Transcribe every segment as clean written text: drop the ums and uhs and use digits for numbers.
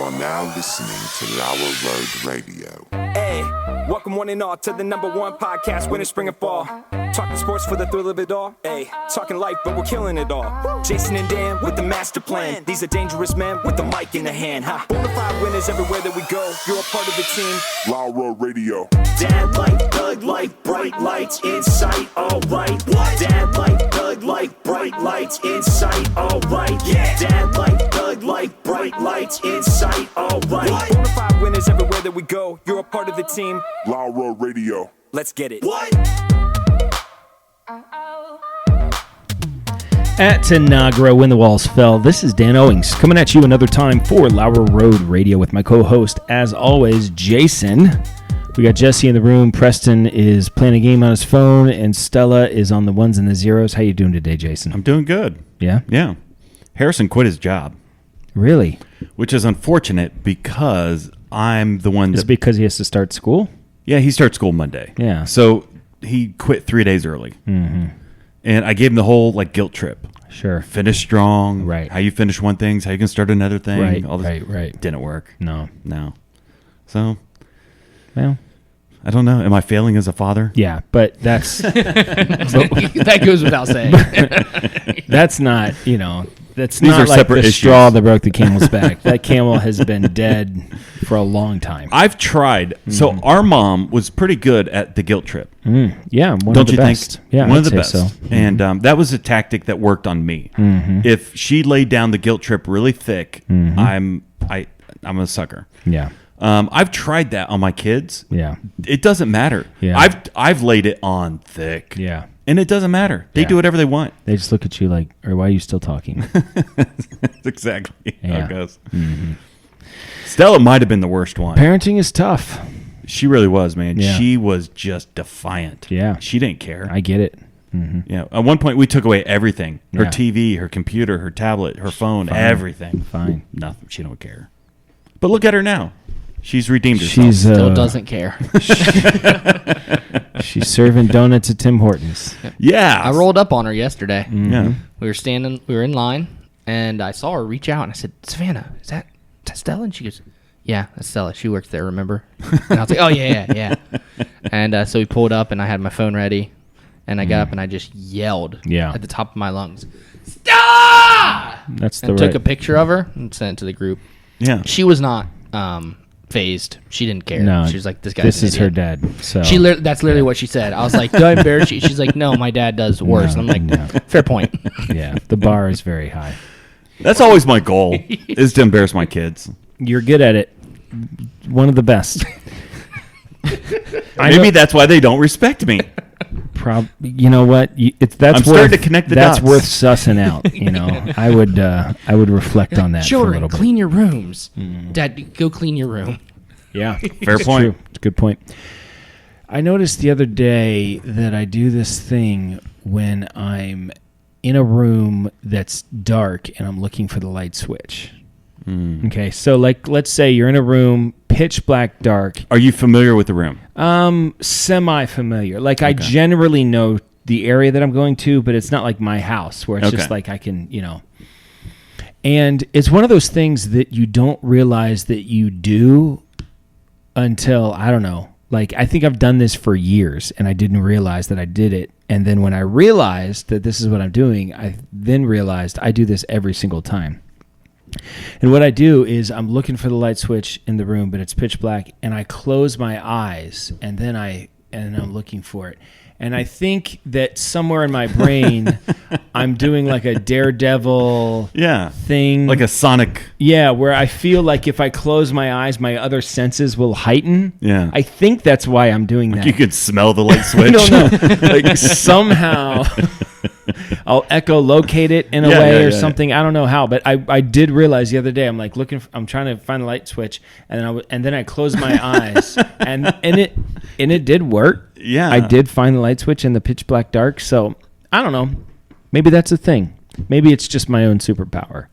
are now listening to Lauer Road Radio. Hey, welcome one and all to the #1 podcast, winter, spring, and fall. Talking sports for the thrill of it all. Hey, talking life, but we're killing it all. Jason and Dan with the master plan. These are dangerous men with the mic in the hand. Bonafide winners everywhere that we go. You're a part of the team. Lauer Radio. Dad light, thug light, bright lights in sight. All right. Dad light, thug light, bright lights in sight. All right. Yeah. Dad light, thug light, bright lights in sight. All right. Bonafide winners everywhere that we go. You're a part of the team. Lauer Radio. Let's get it. At Tanagra, when the walls fell, this is Dan Owings coming at you another time for Lauer Road Radio with my co-host, as always, Jason. We got Jesse in the room. Preston is playing a game on his phone, and Stella is on the ones and the zeros. How you doing today, Jason? I'm doing good. Yeah? Yeah. Harrison quit his job. Really? Which is unfortunate because I'm the one Is it because he has to start school? Yeah, he starts school Monday. Yeah. So he quit 3 days early. Mm-hmm. And I gave him the whole guilt trip. Sure. Finish strong. Right. How you finish one thing, how you can start another thing. Right, all this. right. Didn't work. No. So, Well, I don't know. Am I failing as a father? yeah, but that's That goes without saying. that's not, that's These not are like separate the issues. straw that broke the camel's back. That camel has been dead for a long time. I've tried. So our mom was pretty good at the guilt trip. Yeah, one Don't of the you best. think? Yeah, one I'd of the say best. so. And that was a tactic that worked on me. If she laid down the guilt trip really thick, I'm a sucker. Yeah, I've tried that on my kids. yeah, It doesn't matter. Yeah. I've laid it on thick. yeah. And it doesn't matter. They Yeah. do whatever they want. They just look at you like, or why are you still talking? That's exactly how Yeah. it goes. Stella might have been the worst one. Parenting is tough. She really was, man. Yeah. She was just defiant. Yeah. She didn't care. I get it. Yeah. At one point, we took away everything: her Yeah. TV, her computer, her tablet, her phone, Fine. everything. Fine. Nothing. She don't care. But look at her now. She's redeemed herself. She's Still doesn't care. she's serving donuts at Tim Hortons. Yeah. I rolled up on her yesterday. Yeah. We were in line, and I saw her reach out, and I said, "Savannah, is that Stella?" And she goes, "Yeah, that's Stella. She works there, remember?" And I was like, "Oh yeah." And so we pulled up, and I had my phone ready, and I got up and I just yelled at the top of my lungs, "Stella!" That's the And right. took a picture of her and sent it to the group. Yeah. She was not phased. She didn't care. No, She was like, "This guy." This is her dad. So That's literally what she said. I was like, "Do I embarrass you?" She's like, "No, my dad does worse." No, and I'm like, no. "Fair point." Yeah, the bar is very high. That's always my goal, is to embarrass my kids. You're good at it. One of the best. Maybe that's why they don't respect me. You know what? That's I'm starting to connect the that's dots. worth sussing out. I would reflect on that for a Children, little bit. clean your rooms. Dad, go clean your room. Yeah, Fair it's point. true. It's a good point. I noticed the other day that I do this thing when I'm in a room that's dark and I'm looking for the light switch. Okay, so let's say you're in a room, pitch black, dark. Are you familiar with the room? Semi-familiar. I generally know the area that I'm going to, but it's not like my house where it's just like I can, And it's one of those things that you don't realize that you do until, I don't know, I think I've done this for years and I didn't realize that I did it. And then when I realized that this is what I'm doing, I then realized I do this every single time. And what I do is I'm looking for the light switch in the room, but it's pitch black, and I close my eyes, and then I'm looking for it. And I think that somewhere in my brain, I'm doing a daredevil thing. Like a Sonic. Yeah, where I feel like if I close my eyes, my other senses will heighten. Yeah. I think that's why I'm doing that. You could smell the light switch. I don't know. Somehow I'll echolocate it in a way or something. I don't know how, but I did realize the other day, I'm I'm trying to find the light switch, and then I closed my eyes, and it did work. Yeah. I did find the light switch in the pitch black dark. So I don't know. Maybe that's a thing. Maybe it's just my own superpower.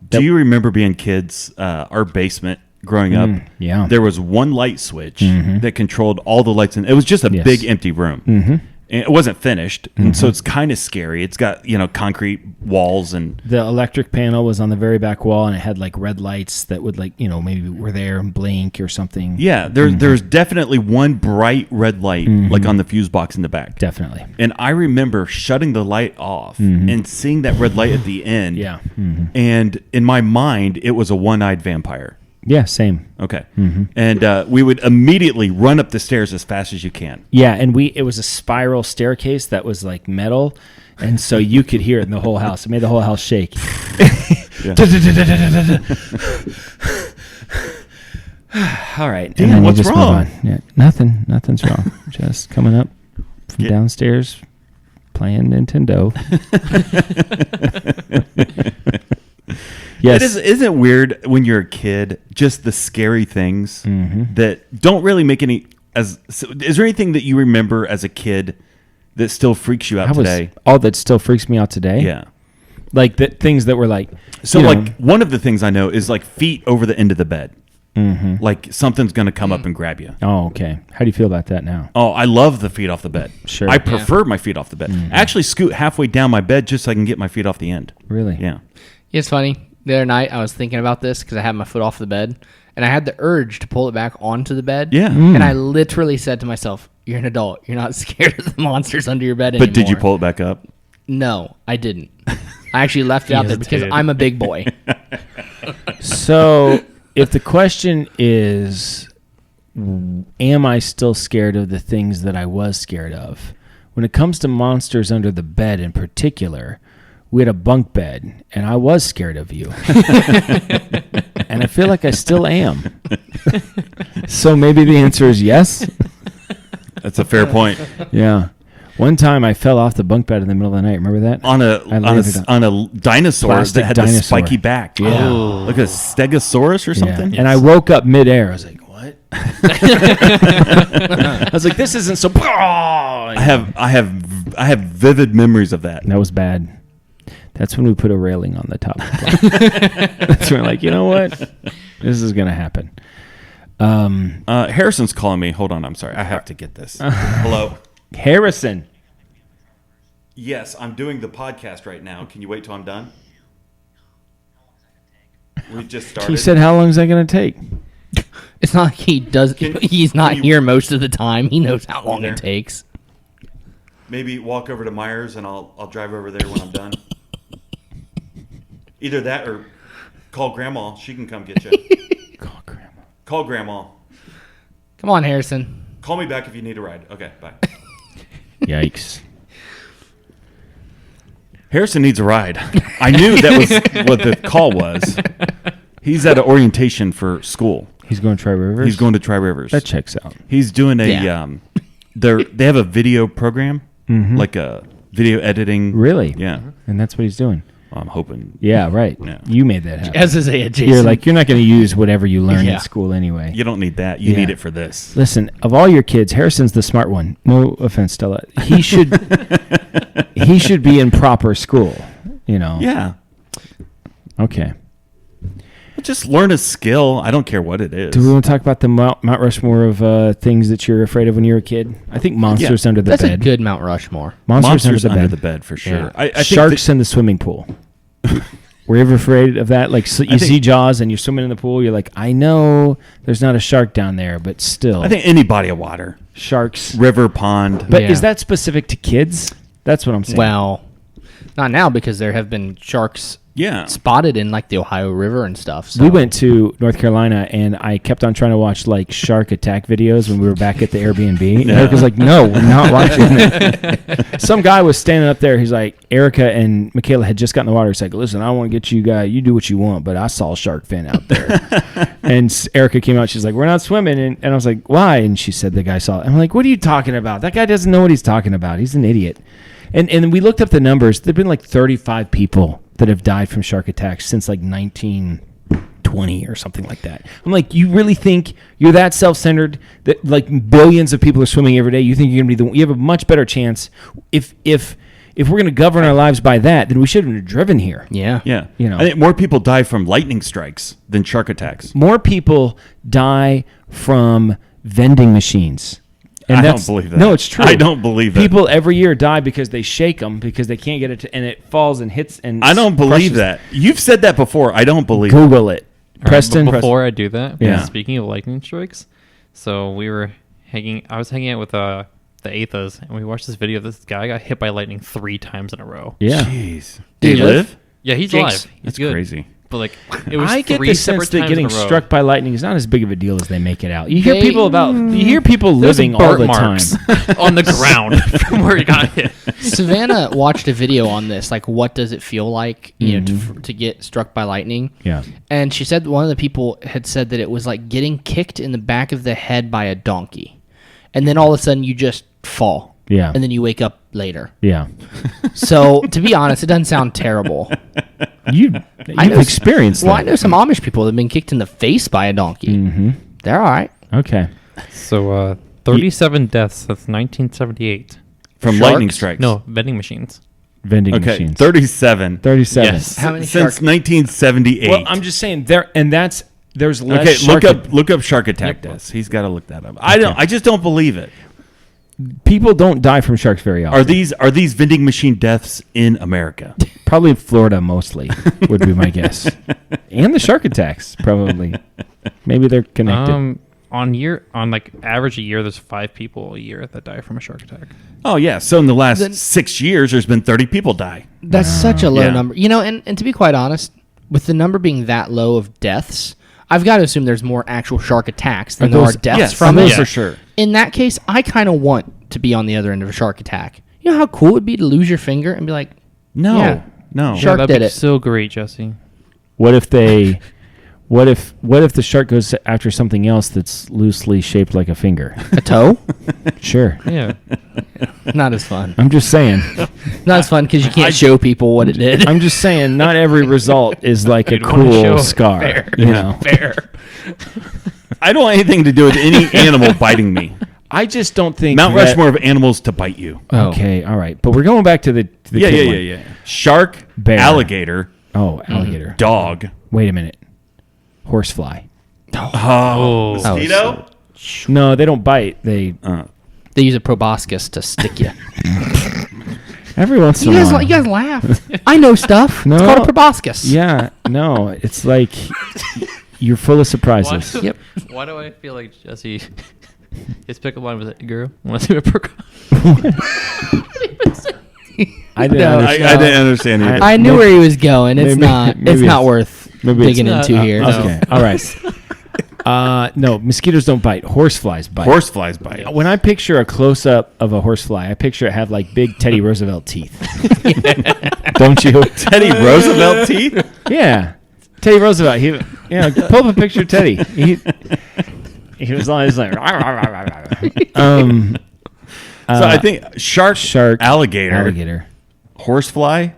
Do you remember being kids? Our basement growing up. Yeah. There was one light switch that controlled all the lights, and it was just a big empty room. And it wasn't finished, and so it's kind of scary. It's got concrete walls, and the electric panel was on the very back wall, and it had like red lights that would maybe were there and blink or something. Yeah, there's definitely one bright red light like on the fuse box in the back. Definitely. And I remember shutting the light off and seeing that red light at the end. Yeah. And in my mind, it was a one-eyed vampire. Yeah, same. Okay. And we would immediately run up the stairs as fast as you can. Yeah, and it was a spiral staircase that was like metal, and so you could hear it in the whole house. It made the whole house shake. All right. Damn, and then what's you just wrong? Move on. Yeah, nothing's wrong. Just coming up from downstairs playing Nintendo. Yes. Isn't it weird when you're a kid, just the scary things that don't really make any... Is there anything that you remember as a kid that still freaks you out today? That still freaks me out today? Yeah. Like things that were like... So one of the things I know is like feet over the end of the bed. Like something's going to come up and grab you. Oh, okay. How do you feel about that now? Oh, I love the feet off the bed. Sure. I prefer my feet off the bed. I actually scoot halfway down my bed just so I can get my feet off the end. Really? Yeah. It's funny. The other night, I was thinking about this because I had my foot off the bed, and I had the urge to pull it back onto the bed. Yeah. And I literally said to myself, "You're an adult. You're not scared of the monsters under your bed anymore." But did you pull it back up? No, I didn't. I actually left it out there because I'm a big boy. So, if the question is, am I still scared of the things that I was scared of? When it comes to monsters under the bed in particular, we had a bunk bed, and I was scared of you. And I feel like I still am. So maybe the answer is yes. That's a fair point. Yeah. One time I fell off the bunk bed in the middle of the night. Remember that? On a dinosaur Plastic that had dinosaur. the spiky back. Yeah. Oh, like a stegosaurus or something. Yeah. And I woke up midair. I was like, what? I was like, this isn't so... I have vivid memories of that. That was bad. That's when we put a railing on the top. That's when we're like, you know what? This is going to happen. Harrison's calling me. Hold on. I'm sorry. I have to get this. Hello. Harrison. Yes, I'm doing the podcast right now. Can you wait till I'm done? We just started. He said, how long is that going to take? It's not like he does. He's not here most of the time. He knows how long there? it takes. Maybe walk over to Myers and I'll drive over there when I'm done. Either that or call Grandma. She can come get you. Call Grandma. Come on, Harrison. Call me back if you need a ride. Okay, bye. Yikes. Harrison needs a ride. I knew that was what the call was. He's at an orientation for school. He's going to Tri Rivers? He's going to Tri Rivers. That checks out. He's doing they have a video program, like a video editing. Really? Yeah. And that's what he's doing. I'm hoping. Yeah, right. Yeah. You made that happen. As is a Jason. You're like, you're not going to use whatever you learn Yeah. in school anyway. You don't need that. You Yeah. need it for this. Listen, of all your kids, Harrison's the smart one. No offense, Stella. He should be in proper school, you know. Yeah. Okay. Just learn a skill. I don't care what it is. Do we want to talk about the Mount Rushmore of things that you're afraid of when you were a kid? I think monsters under the That's bed. a good Mount Rushmore. Monsters under the bed for sure. Yeah. I think Sharks in the swimming pool. Were you ever afraid of that? Like, so you see Jaws and you're swimming in the pool. You're like, I know there's not a shark down there, but still. I think any body of water. Sharks. River, pond. But Yeah. is that specific to kids? That's what I'm saying. Well, not now because there have been sharks Yeah. spotted in like the Ohio River and stuff. So. We went to North Carolina, and I kept on trying to watch like shark attack videos when we were back at the Airbnb. And Eric was like, "No, we're not watching it." Some guy was standing up there. He's like, Erica and Michaela had just gotten in the water. He's like, "Listen, I want to get you guys. You do what you want, but I saw a shark fin out there." And Erica came out. She's like, "We're not swimming." And I was like, "Why?" And she said, "The guy saw it." I'm like, "What are you talking about? That guy doesn't know what he's talking about. He's an idiot." And we looked up the numbers. There've been like 35 people that have died from shark attacks since like 1920 or something like that. I'm like, you really think you're that self-centered that like billions of people are swimming every day? You think you're gonna be you have a much better chance if we're gonna govern our lives by that, then we should have driven here. Yeah. Yeah. You know. I think more people die from lightning strikes than shark attacks. More people die from vending machines And I that's, don't believe that. No, it's true. I don't believe it. People every year die because they shake them because they can't get it and it falls and hits and I don't believe crushes. that. You've said that before. I don't believe it. Google it. All right, Preston. but before I do that, Yeah. speaking of lightning strikes, so I was hanging out with the Aethas, and we watched this video of this guy got hit by lightning 3 times in a row. Yeah. Jeez. Did Did he he live? Yeah, he's Jinx. alive. He's That's good. crazy. But like, it was I get 3 the separate sense that times getting in a row. struck by lightning is not as big of a deal as they make it out. You hear They- people There's living some all burnt the time. marks on the ground from where he got hit. Savannah watched a video on this, like what does it feel like, you know, to get struck by lightning? Yeah. And she said one of the people had said that it was like getting kicked in the back of the head by a donkey, and then all of a sudden you just fall. Yeah. And then you wake up later. Yeah. So to be honest, it doesn't sound terrible. You've experienced that. Well, I know some Amish people that have been kicked in the face by a donkey. Mm-hmm. They're all right. Okay. So 37 deaths since 1978. From Sharks? lightning strikes. No, vending machines. Vending Okay. machines. 37. 37. Yes. How many Since sharks? 1978. Well, I'm just saying there's less Okay, shark look up shark attack deaths. He's got to look that up. I just don't believe it. People don't die from sharks very often. Are these vending machine deaths in America? Probably in Florida mostly would be my guess. And the shark attacks probably. Maybe they're connected. On like average a year, there's 5 people a year that die from a shark attack. Oh yeah. So in the last Then- 6 years, there's been 30 people die. That's such a low Yeah. number. You know, and to be quite honest, with the number being that low of deaths, I've got to assume there's more actual shark attacks than there are deaths yes, from those it. for sure. In that case, I kind of want to be on the other end of a shark attack. You know how cool it would be to lose your finger and be like, No, Yeah. no. Shark that'd did be it. so great, Jesse. What if they what if the shark goes after something else that's loosely shaped like a finger? a toe? Sure. Yeah. Not as fun. I'm just saying. Not as fun because you can't show people what it did. I'm just saying not every result is like a You'd wanna show cool it. scar. Fair. You know. Fair. I don't want anything to do with any animal biting me. I just don't think Mount that- Rushmore of animals to bite you. Okay, all right. But we're going back to the Yeah, kid yeah, one. yeah, yeah. Shark, Bear. alligator, Oh, alligator. dog. Wait a minute. Horsefly. Oh. Mosquito? No, they don't bite. They They use a proboscis to stick you. every once in You a guys, while. you guys laugh. I know stuff. No. It's called a proboscis. Yeah, no, it's like you're full of surprises. Yep. Why do I feel like Jesse? His pickup line was a girl. Want to see a perk? I didn't No, understand. I didn't understand either. I knew where he was going. It's Maybe- not. maybe It's not it's- worth maybe digging it's- into here. Okay, all right. No, mosquitoes don't bite. Horseflies bite. Horseflies bite. When I picture a close up of a horsefly, I picture it have like big Teddy Roosevelt teeth. Don't you? Teddy Roosevelt teeth? Yeah, Teddy Roosevelt. Pull up a picture of Teddy. He was always like. So I think shark, alligator, horsefly,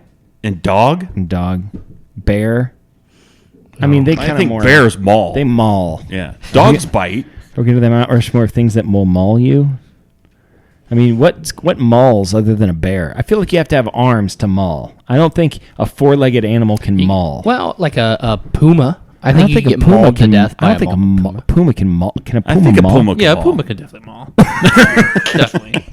and dog. and dog, bear. I mean, they kind I of think more. bears maul. They maul. Yeah. Dogs bite. Okay, to the Mount Rushmore of things that will maul you. I mean, what mauls other than a bear? I feel like you have to have arms to maul. I don't think a four-legged animal can maul. Well, like a puma. I I don't think you think can a get puma mauled to can. death I by don't a think a puma. puma can maul. Can a I puma think a maul? puma can Yeah, maul. Puma could definitely maul. Definitely.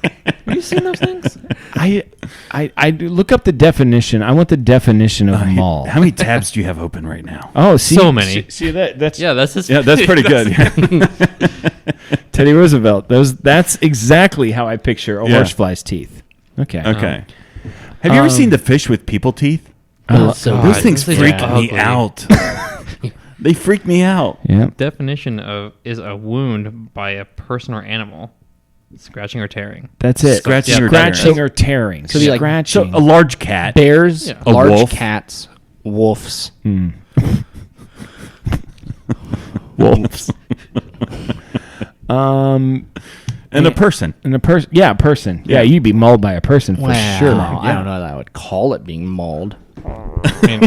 Have you seen those things? I look up the definition. I want the definition of maul. How many tabs do you have open right now? Oh, see, So many. See that? That's Yeah, that's his. Yeah, that's pretty good. Teddy Roosevelt. That's exactly how I picture a Yeah. horsefly's teeth. Okay. Okay. Have you ever seen the fish with people teeth? Oh, so Those good. things those freak are me ugly. out. They freak me out. Yeah. Definition of is a wound by a person or animal, scratching or tearing. That's it. Scratching or Scratching tearing. or tearing. So it'd be like- Scratching. So a large cat. Bears, Yeah. A large wolf. cats, wolves. wolves. And a person. And a person. Yeah, a person. Yeah, you'd be mauled by a person for Wow. sure. I don't know that I would call it being mauled. I mean,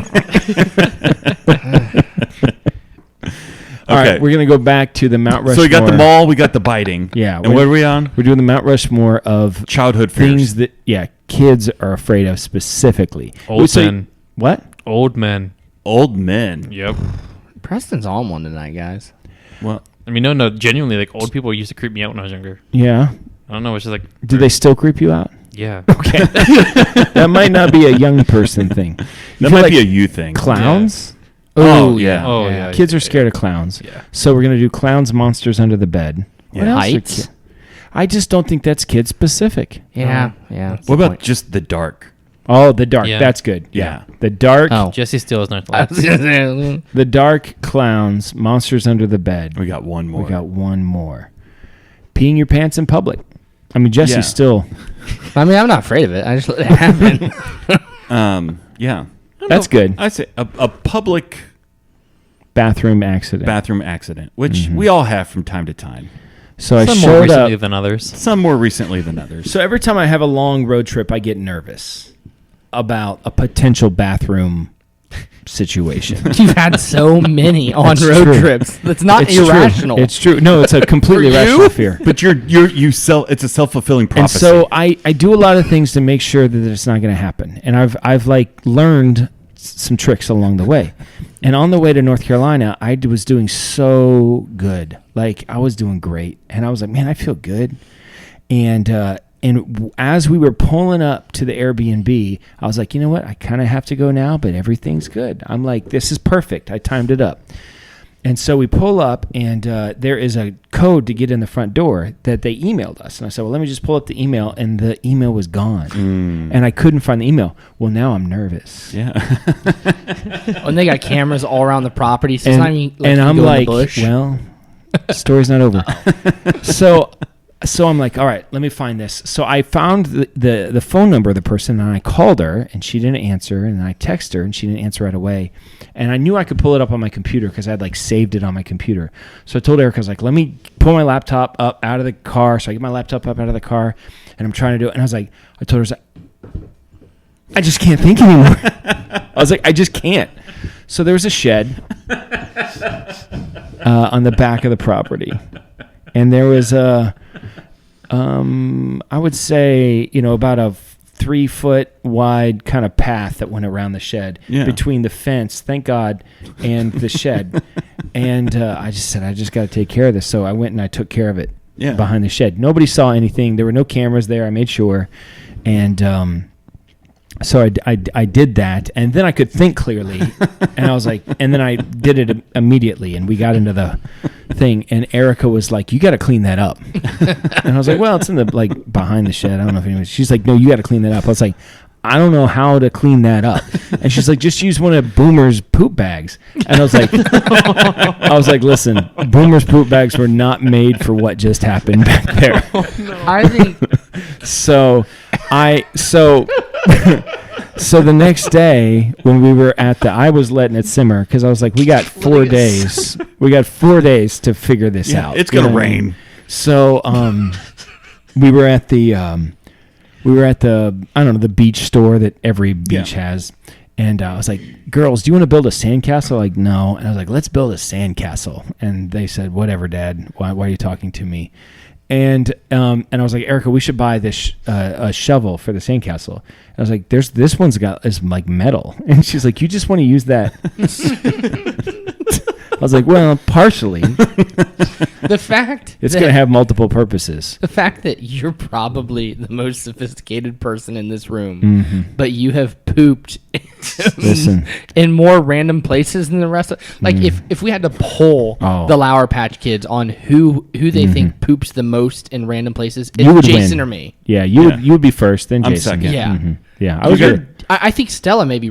All right, Okay. we're gonna go back to the Mount Rushmore. So we got the maul, we got the biting. Yeah, And what are we on? We're doing the Mount Rushmore of Childhood things fears. that kids are afraid of specifically. Old So- men. What? old men. Old men. Yep. Preston's on one tonight, guys. Well, I mean, no, genuinely, like old people used to creep me out when I was younger. Yeah. I don't know. It's just like, Do they still creep you out? yeah. Okay. That might not be a young person thing. That might be a you thing. Clowns? Oh, yeah. Oh, yeah. Kids are scared of clowns. Yeah. So we're going to do clowns, monsters under the bed. Yeah. What else are Heights? I just don't think that's kid specific. Yeah. Yeah. that's What the about point. just the dark? Oh, the dark. Yeah. That's good. Yeah. Yeah. The dark. Oh. Jesse steals Night I was gonna say, The dark clowns, monsters under the bed. We got one more. We got one more. Peeing your pants in public. I mean, Jesse's Yeah. still. I mean, I'm not afraid of it. I just let it happen. Yeah. That's good. I'd say a public Bathroom accident. bathroom accident, which we all have from time to time. So I Some more showed recently up. than others. Some more recently than others. So every time I have a long road trip, I get nervous about a potential bathroom situation. You've had so many on That's road true. trips. That's not It's irrational. True. It's true. No, it's a completely For you? irrational fear. But it's a self-fulfilling And prophecy. so I do a lot of things to make sure that it's not going to happen. And I've like learned some tricks along the way. And on the way to North Carolina, I was doing so good. Like I was doing great. And I was like, man, I feel good. And as we were pulling up to the Airbnb, I was like, you know what? I kind of have to go now, but everything's good. I'm like, this is perfect. I timed it up. And so we pull up, and there is a code to get in the front door that they emailed us. And I said, well, let me just pull up the email. And the email was gone. And I couldn't find the email. Well, now I'm nervous. yeah. And they got cameras all around the property. So it's not even like And you I'm go in the like, bush. well, story's not over. So I'm like, all right, let me find this. So I found the phone number of the person, and I called her, and she didn't answer. And I texted her, and she didn't answer right away. And I knew I could pull it up on my computer because I had like saved it on my computer. So I told Erica, I was like, let me pull my laptop up out of the car. So I get my laptop up out of the car, and I'm trying to do it. And I was like, I told her, I just can't think anymore. I was like, I just can't. So there was a shed on the back of the property, and there was I would say, about a 3-foot wide kind of path that went around the shed between the fence, thank God, and the shed. And I just said, I just got to take care of this. So I went and I took care of it behind the shed. Nobody saw anything. There were no cameras there. I made sure. And so I did that, and then I could think clearly, and I was like, and then I did it immediately, and we got into the thing, and Erica was like, you got to clean that up. And I was like, well, it's in the, like, behind the shed. I don't know if anyone, she's like, no, you got to clean that up. I was like, I don't know how to clean that up. And she's like, just use one of Boomer's poop bags. And I was like, listen, Boomer's poop bags were not made for what just happened back there. I think So the next day when we were I was letting it simmer because I was like, we got 4 days. We got 4 days to figure this out. It's going to You know what I mean? rain. So we were at the I don't know, the beach store that every beach has. And I was like, girls, do you want to build a sandcastle? Like, no. And I was like, let's build a sandcastle. And they said, whatever, Dad. Why are you talking to me? And I was like, Erica, we should buy this a shovel for the sandcastle. And I was like, this one's is like metal. And she's like, you just want to use that? I was like, well, partially. the fact It's that- going to have multiple purposes. the fact that you're probably the most sophisticated person in this room, but you have pooped Listen. in more random places than the rest of if we had to poll the Lauer Patch Kids on who they think poops the most in random places, You would it's Jason win. or me. Yeah, you would be first, then I'm Jason. second. Yeah. Yeah, I was good. I think Stella maybe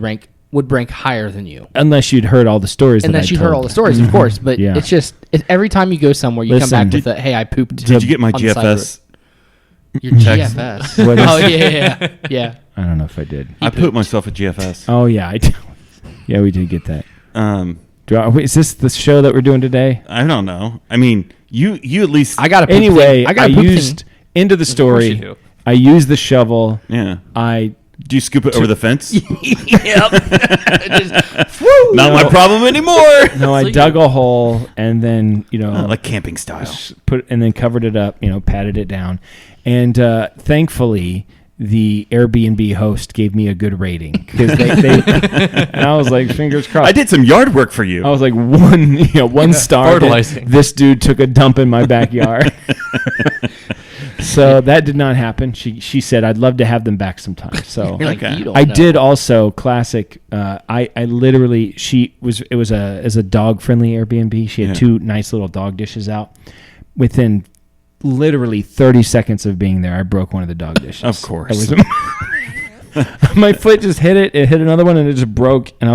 would rank higher than you. Unless you'd heard all the stories. Unless you heard all the stories, of course. But Yeah. it's just every time you go somewhere, you Listen, come back with a, hey, I pooped. Did you get my on the side of GFS? it. Your GFS? What is- Oh, yeah. I don't know if I did. I pooped myself at GFS. Oh yeah, yeah, we did get that. Is this the show that we're doing today? I don't know. I mean, you at least. I got a poop Anyway, thing. I got a poop used thing. into the you story. do. I used the shovel. Yeah. Do you scoop it over the fence? Yep. Not my problem anymore. No, I dug a hole and then Like camping style. and then covered it up. Patted it down, and thankfully the Airbnb host gave me a good rating because they and I was like, fingers crossed. I did some yard work for you. I was like one star. Fertilizing. This dude took a dump in my backyard. So that did not happen. She said, I'd love to have them back sometime. So You're like, Okay. you don't I know. did also classic. I literally, it was a dog friendly Airbnb. She had Yeah. 2 nice little dog dishes out. Within literally 30 seconds of being there, I broke one of the dog dishes. Of course. That was my foot just hit it. It hit another one and it just broke. And I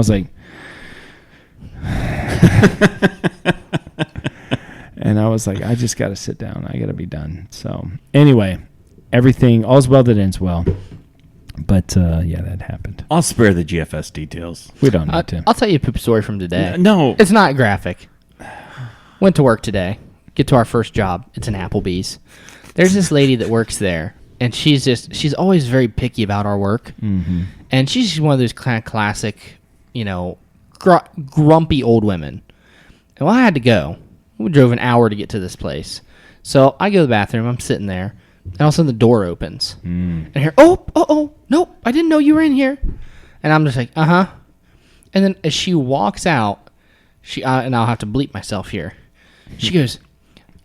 was like, I just got to sit down. I got to be done. So anyway, all's well that ends well. But yeah, that happened. I'll spare the GFS details. We don't need to. I'll tell you a poop story from today. No. It's not graphic. Went to work today. Get to our first job. It's an Applebee's. There's this lady that works there, and she's always very picky about our work. Mm-hmm. And she's just one of those kind of classic, grumpy old women. And I had to go. We drove an hour to get to this place. So I go to the bathroom. I'm sitting there. And all of a sudden the door opens. And I hear, oh, nope, I didn't know you were in here. And I'm just like, uh-huh. And then as she walks out, and I'll have to bleep myself here. She goes,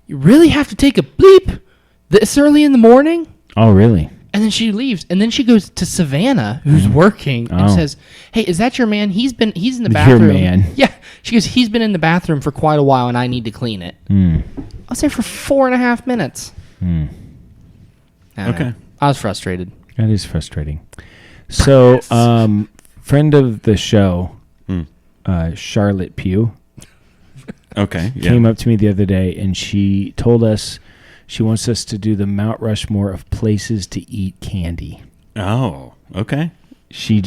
you really have to take a bleep this early in the morning? Oh, really? And then she leaves. And then she goes to Savannah, who's working, and Oh. says, hey, is that your man? He's in the bathroom. Your man. Yeah. She goes, he's been in the bathroom for quite a while, and I need to clean it. I was there for 4.5 minutes. I don't Okay. know. I was frustrated. That is frustrating. So, friend of the show, Charlotte Pugh, Okay. Yeah. came up to me the other day, and she told us she wants us to do the Mount Rushmore of places to eat candy. Oh, okay. She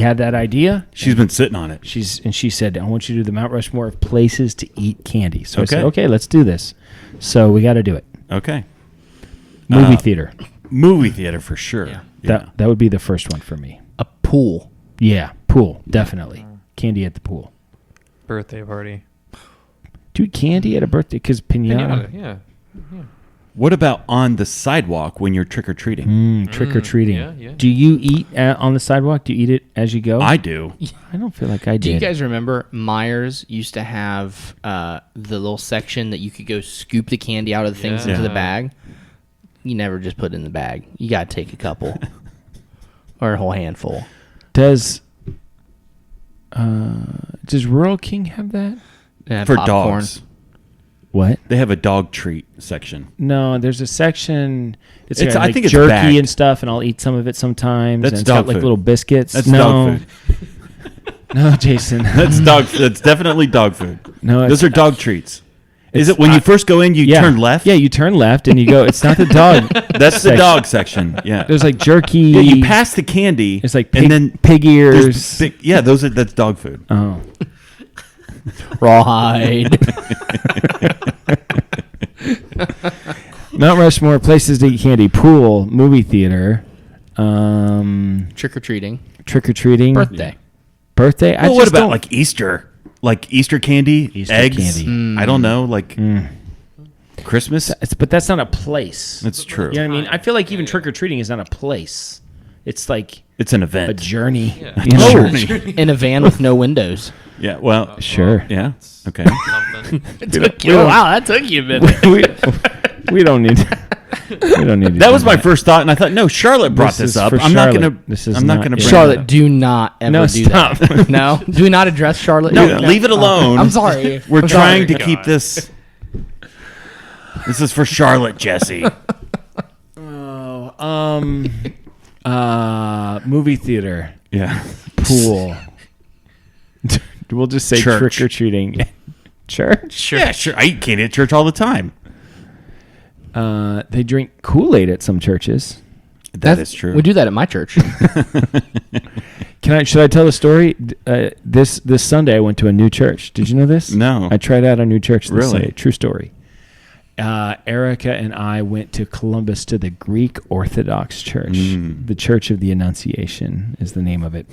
had that idea. She's been sitting on it. She said, I want you to do the Mount Rushmore of places to eat candy. So I said, Okay. okay, let's do this. So we got to do it. Okay. Movie theater. Movie theater for sure. Yeah. That would be the first one for me. A pool. Yeah, pool, definitely. Candy at the pool. Birthday party. Dude, candy at a birthday because pinata. Yeah. What about on the sidewalk when you're trick or treating? Trick or treating. yeah. Do you eat on the sidewalk? Do you eat it as you go? I do. I don't feel like I Do did. you guys remember Myers used to have the little section that you could go scoop the candy out of the things into the Yeah. bag? You never just put it in the bag. You got to take a couple or a whole handful. Does Rural King have that? And For popcorn. dogs. What? They have a dog treat section. No, there's a section. It's It's- got, I like, think it's jerky bagged. and stuff, and I'll eat some of it sometimes. That's and it's dog got like food. little biscuits. That's no, dog food. No, Jason. That's dog. That's definitely dog food. No, Those are dog treats. Is it's- it when you first go in, you turn left? Yeah, you turn left and you go. It's not the dog. That's the section. dog section. Yeah. There's like jerky. Yeah, you pass the candy. It's like and then pig there's ears. that's dog food. Oh, Rawhide. Mount Rushmore, places to eat candy, pool, movie theater, Trick or treating. trick or treating, Birthday. birthday. I Well, what just about don't- like Easter? Like Easter candy, Easter eggs. candy. I don't know, like Christmas. But that's not a place. That's true. You know what I mean? I feel like even trick or treating is not a place. It's like It's an a event. journey. Yeah. You know? Journey. In a van with no windows. Yeah. Well. Sure. Yeah. Okay. Something. Wow, that took you a minute. we don't need. We don't need. To That do was my first thought, and I thought, no, Charlotte brought This this is up. for I'm not Charlotte. gonna. This is I'm not not- gonna yeah. bring Charlotte, it up. do not ever No, do stop. that. No? Do not address Charlotte. No, leave it alone. I'm sorry. We're I'm trying sorry. to keep this. This is for Charlotte, Jesse. Movie theater, Yeah. pool. We'll just say Church. trick or treating. Church. Yeah, sure. I eat candy at church all the time. They drink Kool-Aid at some churches. That is true. We do that at my church. Should I tell the story? This Sunday I went to a new church. Did you know this? No. I tried out a new church this Really? Sunday. True story. Erica and I went to Columbus to the Greek Orthodox Church. The Church of the Annunciation is the name of it.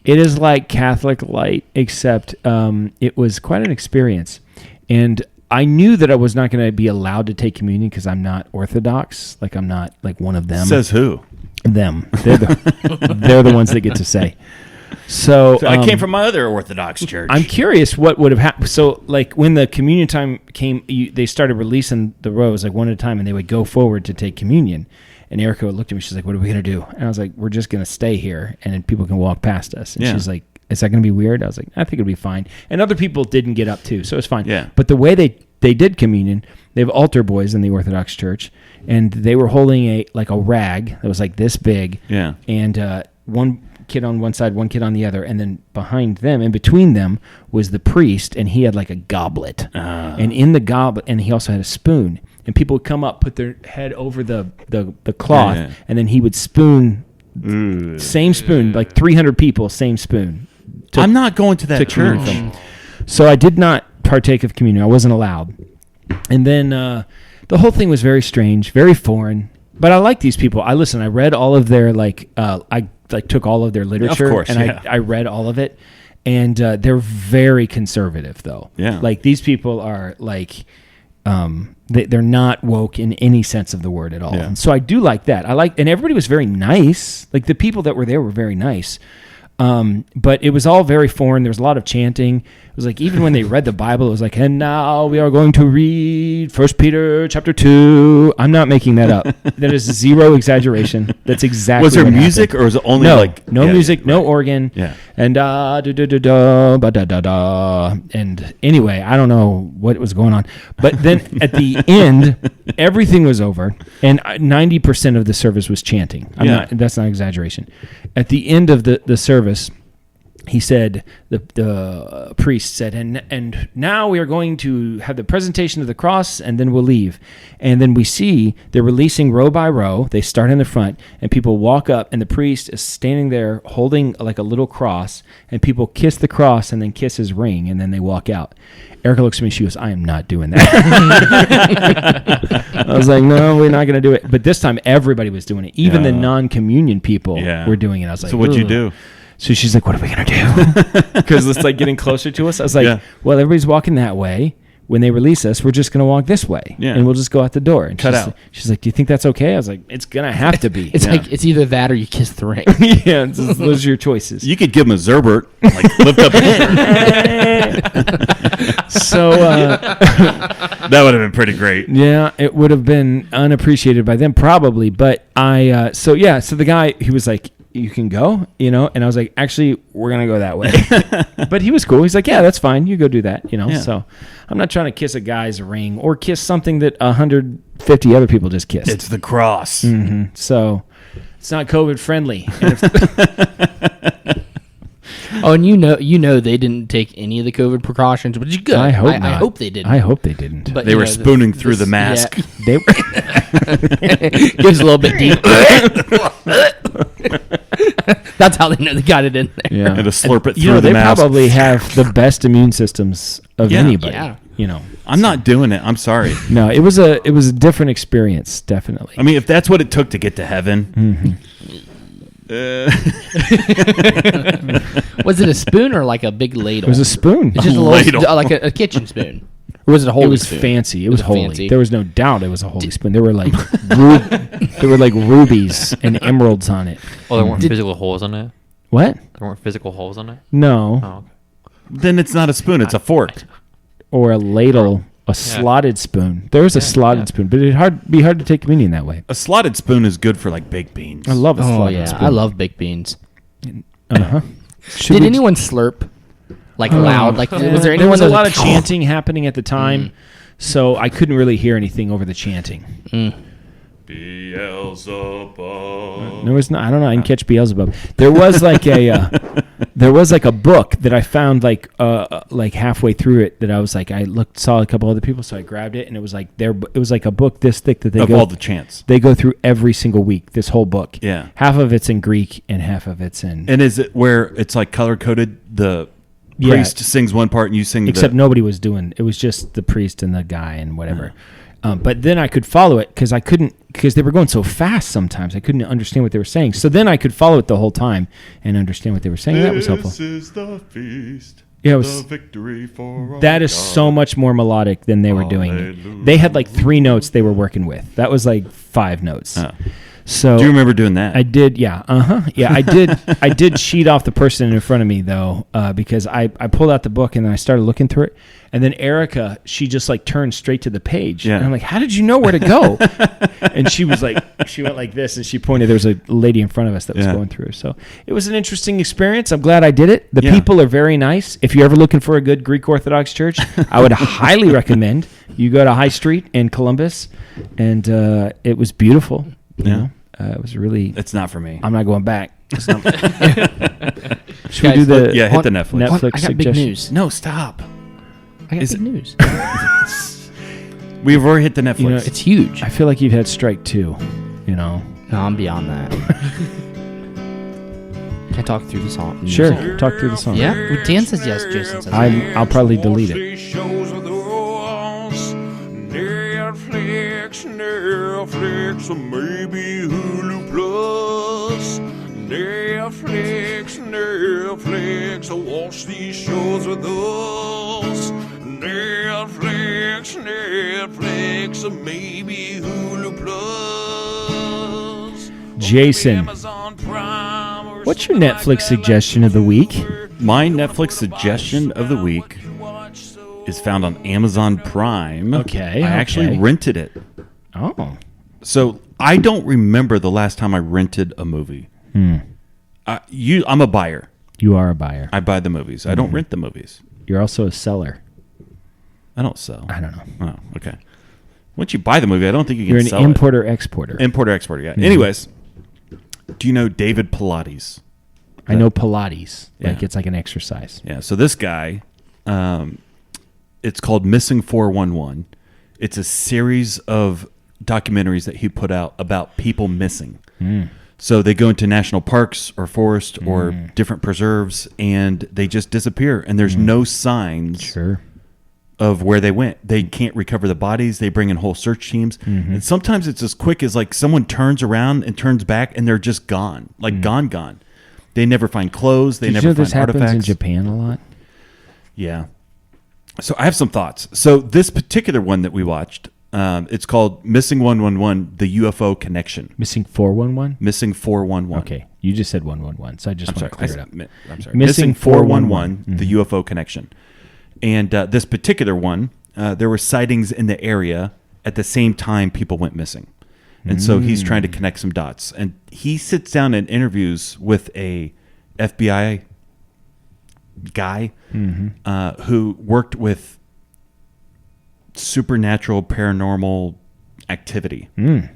It is like Catholic Light, except it was quite an experience. And I knew that I was not going to be allowed to take communion because I'm not Orthodox. Like I'm not like one of them. Says who? Them. They're the ones that get to say. So I came from my other Orthodox church. I'm curious what would have happened. So, like, when the communion time came, they started releasing the rows, like, one at a time, and they would go forward to take communion. And Erica looked at me. She's like, what are we going to do? And I was like, we're just going to stay here, and then people can walk past us. And she's like, is that going to be weird? I was like, I think it'll be fine. And other people didn't get up, too, so it's fine. Yeah. But the way they did communion, they have altar boys in the Orthodox Church, and they were holding a rag that was like this big. Yeah. And one kid on one side, one kid on the other, and then behind them, in between them, was the priest, and he had like a goblet. And in the goblet, and he also had a spoon. And people would come up, put their head over the cloth, and then he would spoon, same spoon, like 300 people, same spoon. I'm not going to that church. So I did not partake of communion. I wasn't allowed. And then the whole thing was very strange, very foreign. But I like these people. I read all of their I took all of their literature, of course, and I read all of it. And they're very conservative, though. Yeah, like these people are like they're not woke in any sense of the word at all. Yeah. And so I do like that. And everybody was very nice. Like the people that were there were very nice. But it was all very foreign. There was a lot of chanting. It was like, even when they read the Bible, it was like, and now we are going to read 1 Peter chapter 2. I'm not making that up. That is zero exaggeration. That's exactly Was there what music happened. or was it only no music, no organ. Yeah. And da da da da ba da da da. And anyway, I don't know what was going on. But then at the end, everything was over, and 90% of the service was chanting. That's not exaggeration. At the end of the service, he said, the priest said, and now we are going to have the presentation of the cross, and then we'll leave. And then we see they're releasing row by row. They start in the front, and people walk up, and the priest is standing there holding like a little cross, and people kiss the cross and then kiss his ring, and then they walk out. Erica looks at me, she goes, I am not doing that. I was like, no, we're not going to do it. But this time, everybody was doing it. Even the non-communion people were doing it. I was like, so what'd you do? So she's like, what are we going to do? Because it's like getting closer to us. I was like, well, everybody's walking that way. When they release us, we're just going to walk this way. Yeah. And we'll just go out the door. And Cut out. She's like, do you think that's okay? I was like, it's going to have to be. It's like, it's either that or you kiss the ring. Yeah, those are your choices. You could give him a Zerbert, like lift up So that would have been pretty great. Yeah, it would have been unappreciated by them probably. But so the guy, he was like, you can go, and I was like, actually, we're going to go that way. But he was cool. He's like, yeah, that's fine. You go do that, Yeah. So I'm not trying to kiss a guy's ring or kiss something that 150 other people just kissed. It's the cross. Mm-hmm. So it's not COVID friendly. And you know they didn't take any of the COVID precautions, which is good. I hope not. I hope they didn't. I hope they didn't. But they were spooning through the mask. They gives a little bit deep. That's how they know they got it in there. Yeah. And to slurp it through the they mask. probably have the best immune systems of anybody. Yeah. I'm not doing it. I'm sorry. No, it was a different experience, definitely. I mean, if that's what it took to get to heaven. Was it a spoon or like a big ladle? It was a spoon. It's just a ladle. little, like a kitchen spoon. Or was it a holy It was spoon? fancy. It was holy. fancy. There was no doubt it was a holy spoon. There were like rubies and emeralds on it. Oh, there weren't physical holes on it? What? There weren't physical holes on it? No. Oh, okay. Then it's not a spoon. It's a fork. Or a ladle, a slotted spoon. There was a slotted spoon, but it'd be hard to take communion that way. A slotted spoon is good for like baked beans. I love a Oh slotted yeah, spoon. I love baked beans. Uh-huh. Did anyone slurp like loud? Like was there anyone? There was a that lot of chanting happening at the time, so I couldn't really hear anything over the chanting. Beelzebub. There was no, I don't know. I didn't catch Beelzebub. There was like a book that I found like halfway through it that I was like saw a couple other people, so I grabbed it, and it was like it was like a book this thick that Of all the chants. they go through every single week. This whole book. Yeah. Half of it's in Greek and half of it's in. And is it where it's like color coded? The Yeah. priest sings one part and you sing Except nobody was doing. It was just the priest and the guy and whatever. But then I could follow it because they were going so fast sometimes. I couldn't understand what they were saying. So then I could follow it the whole time and understand what they were saying. That was helpful. This is the feast. Yeah, it was, the victory for that is so much more melodic than they were doing. Hallelujah. They had like 3 notes they were working with. That was like 5 notes. So Do you remember doing that? I did, yeah. Yeah, I did. I did cheat off the person in front of me though, because I pulled out the book and then I started looking through it, and then Erica, she just like turned straight to the page, Yeah. and I'm like, "How did you know where to go?" And she was like, she went like this, and she pointed. There was a lady in front of us that was Yeah. going through. So it was an interesting experience. I'm glad I did it. The Yeah. people are very nice. If you're ever looking for a good Greek Orthodox church, I would highly recommend you go to High Street in Columbus, and it was beautiful. You Yeah. know? It was really. It's not for me. I'm not going back. It's not, should Guys, we do the Yeah, hit the Netflix. Netflix I got big suggestion? news. No, stop. I got Is big news. We've already hit the Netflix. You know, It's huge. I feel like you've had strike two. You know. No, I'm beyond that. Can I talk through the song? Sure. Talk through the song. Yeah? Well, Dan says yes. Jason says no. I'll probably delete it. Netflix, or maybe Hulu Plus. Netflix, I watch these shows with us. Netflix, or maybe Hulu Plus. Jason, Amazon Prime or what's your Netflix suggestion of the week? My Netflix suggestion of the week is found on Amazon Prime. Okay, I actually okay. rented it. Oh. So I don't remember the last time I rented a movie. I'm a buyer. You are a buyer. I buy the movies. I don't rent the movies. You're also a seller. I don't sell. I don't know. Oh, okay. Once you buy the movie, I don't think you can You're an sell importer-exporter. it. Importer-exporter, yeah. Anyways, do you know David Pilates? I know Pilates. Yeah. Like it's like an exercise. Yeah, so this guy, it's called Missing 411. It's a series of documentaries that he put out about people missing. So they go into national parks or forest or different preserves, and they just disappear, and there's no signs Sure. of where they went. They can't recover the bodies. They bring in whole search teams. And sometimes it's as quick as like someone turns around and turns back, and they're just gone, like gone. They never find clothes. They Did never you know find this happens artifacts. in Japan a lot? Yeah. So I have some thoughts. So this particular one that we watched, it's called Missing 111, The UFO Connection. Missing 411? Missing 411. Okay. You just said 111, so I just want to clear it up. I'm sorry. Missing Missing 411, The UFO Connection. And this particular one, there were sightings in the area at the same time people went missing. And so he's trying to connect some dots. And he sits down and interviews with a FBI guy who worked with supernatural paranormal activity in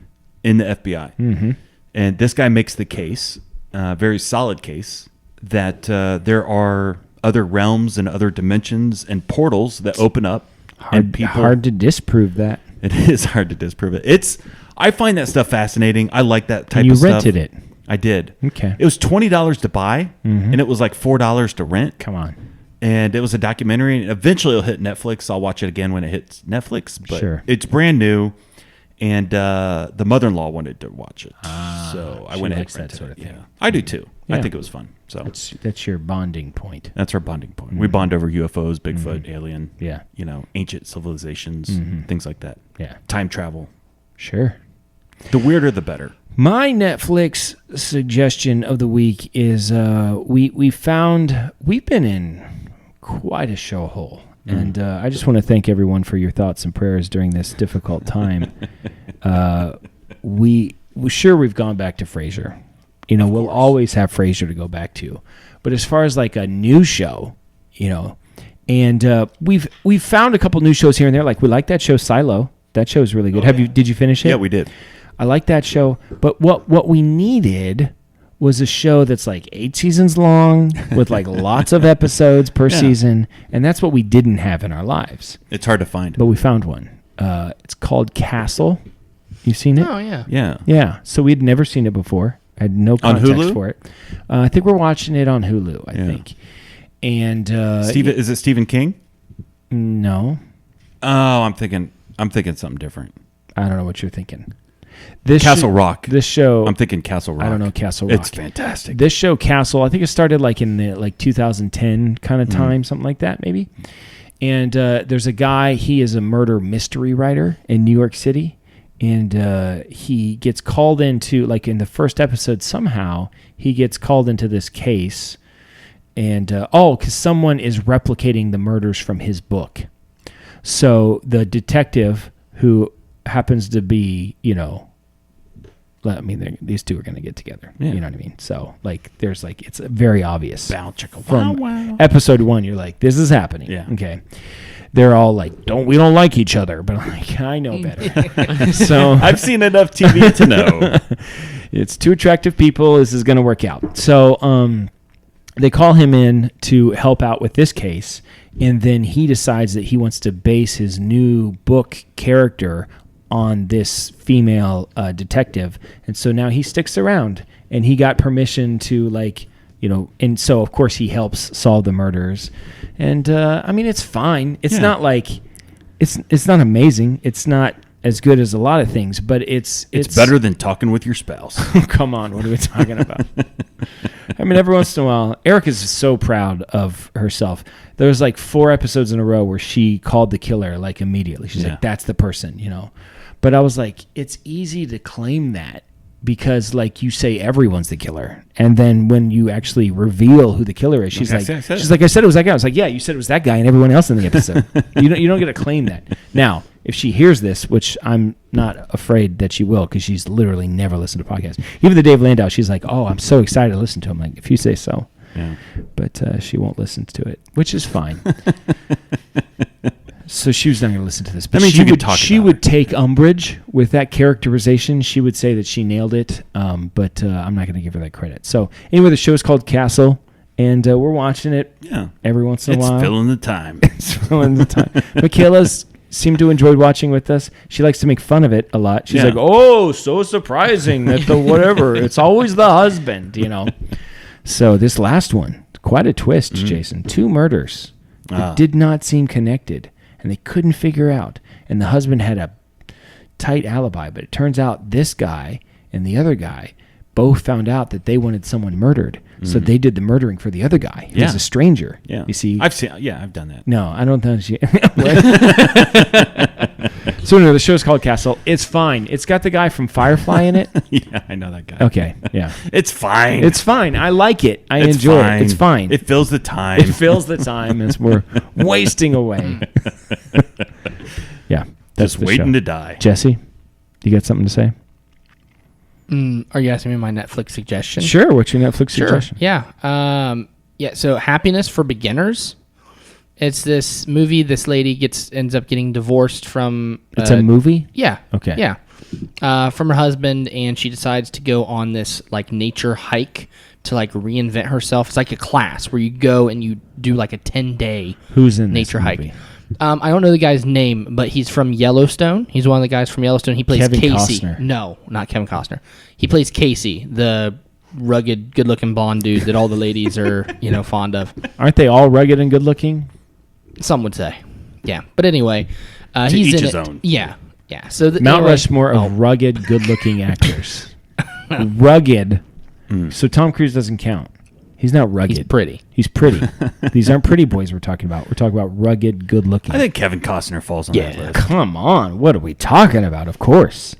the FBI. And this guy makes the case, very solid case, that there are other realms and other dimensions and portals that open up. And people, Hard to disprove that. it is hard to disprove it. I find that stuff fascinating. I like that type You of stuff. rented it. I did. Okay. It was $20 to buy, and it was like $4 to rent. Come on. And it was a documentary. And eventually, it'll hit Netflix. I'll watch it again when it hits Netflix. But Sure. it's brand new, and the mother-in-law wanted to watch it, so I she went ahead likes and that rented sort of it. thing. Yeah, I do too. I Yeah. think it was fun. So That's your bonding point. that's our bonding point. We bond over UFOs, Bigfoot, alien, Yeah. ancient civilizations, things like that. Yeah. Time travel. Sure. The weirder, the better. My Netflix suggestion of the week is we've been in quite a show hole, and I just want to thank everyone for your thoughts and prayers during this difficult time. We've gone back to Frasier. We'll always have Frasier to go back to, but as far as like a new show, and we've found a couple new shows here and there. Like we like that show Silo. That show is really good. Did you finish it? Yeah, we did. I like that show, but what we needed was a show that's like 8 seasons long with like lots of episodes per season, and that's what we didn't have in our lives. It's hard to find. But we found one. It's called Castle. You've seen it? Oh, yeah. Yeah. Yeah. So we'd never seen it before. I had no On context Hulu? for it. I think we're watching it on Hulu. I Yeah. think. And Is it Stephen King? no, Oh, I'm thinking something different. I don't know what you're thinking. This Castle Rock. This show. I'm thinking Castle Rock. I don't know Castle Rock. It's fantastic. This show Castle, I think it started like in the 2010 kind of time, something like that maybe. And there's a guy, he is a murder mystery writer in New York City, and he gets called into, like in the first episode, somehow he gets called into this case, and because someone is replicating the murders from his book. So the detective, who happens to be, I mean, these two are going to get together. Yeah. You know what I mean? So, like, there's like, it's very obvious. From episode 1, you're like, this is happening. Yeah. Okay. They're all like, we don't like each other, but I'm like, I know better. So I've seen enough TV to know. It's two attractive people. This is going to work out. So, they call him in to help out with this case, and then he decides that he wants to base his new book character on this female detective, and so now he sticks around, and he got permission to, like, and so of course he helps solve the murders, and I mean, it's fine. It's not like it's not amazing. It's not as good as a lot of things, but it's better than talking with your spouse. Come on, what are we talking about? I mean, every once in a while, Erica's so proud of herself. There was like 4 episodes in a row where she called the killer like immediately. She's like, that's the person, But I was like, it's easy to claim that because, like, you say everyone's the killer, and then when you actually reveal who the killer is, she's like, I said it was that guy. I was like, yeah, you said it was that guy, and everyone else in the episode. You don't get to claim that. Now, if she hears this, which I'm not afraid that she will, because she's literally never listened to podcasts. Even the Dave Landau, she's like, oh, I'm so excited to listen to him. Like, if you say so. Yeah. But she won't listen to it, which is fine. So she was not going to listen to this. But she would take umbrage with that characterization. She would say that she nailed it, but I'm not going to give her that credit. So anyway, the show is called Castle, and we're watching it every once in a while. It's filling the time. It's filling the time. Michaela's seemed to enjoy watching with us. She likes to make fun of it a lot. She's like, oh, so surprising that the whatever. It's always the husband, So this last one, quite a twist, Jason. 2 murders that did not seem connected, and they couldn't figure out. And the husband had a tight alibi, but it turns out this guy and the other guy both found out that they wanted someone murdered. So they did the murdering for the other guy. He's a stranger. Yeah. You see? I've done that. No, I don't think she... So anyway, the show's called Castle. It's fine. It's got the guy from Firefly in it. Yeah, I know that guy. Okay, yeah. It's fine. It's fine. I like it. I enjoy it. It's fine. It fills the time. It fills the time as we're wasting away. Yeah. That's Just waiting to die. Jesse, you got something to say? Are you asking me my Netflix suggestion? Sure. What's your Netflix suggestion? Yeah. So Happiness for Beginners. It's this movie. This lady ends up getting divorced from. It's a movie? Yeah. Okay. Yeah. From her husband, and she decides to go on this like nature hike to like reinvent herself. It's like a class where you go and you do like a 10-day Who's in nature this hike. movie? I don't know the guy's name, but he's from Yellowstone. He's one of the guys from Yellowstone. He plays Kevin Casey. Costner. No, not Kevin Costner. He plays Casey, the rugged, good-looking blonde dude that all the ladies are, fond of. Aren't they all rugged and good-looking? Some would say, yeah. But anyway, he's each in his it. own. Yeah. So Mount Rushmore of rugged, good-looking actors. Rugged. So Tom Cruise doesn't count. He's not rugged. He's pretty. He's pretty. These aren't pretty boys we're talking about. We're talking about rugged, good-looking. I think Kevin Costner falls on that list. Come on. What are we talking about? Of course.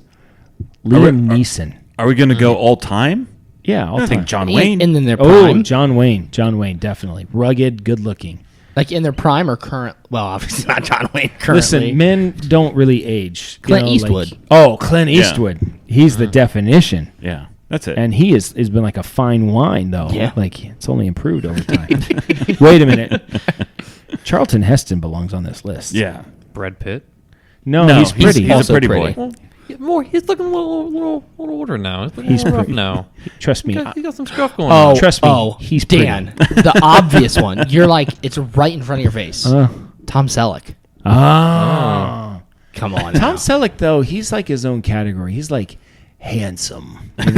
Liam Neeson. Are we going to go all time? Yeah, all I time. think John Wayne. And then their Oh, prime. John Wayne. John Wayne, definitely. Rugged, good-looking. Like in their prime or current. Well, obviously not John Wayne currently. Listen, men don't really age. Clint Eastwood. Clint Yeah. Eastwood. He's the definition. Yeah, that's it. And he has been like a fine wine, though. Yeah. Like, it's only improved over time. Wait a minute. Charlton Heston belongs on this list. yeah. Brad Pitt. No, he's pretty. He's also a pretty pretty. boy. He's looking a little older now. He's looking He's a little rough pretty. now. Trust me. He got some stuff going on. Trust me, he's pretty. Dan, the obvious one. You're like, it's right in front of your face. Tom Selleck. Oh. Come on. Tom now. Selleck, though, he's like his own category. He's like handsome. He's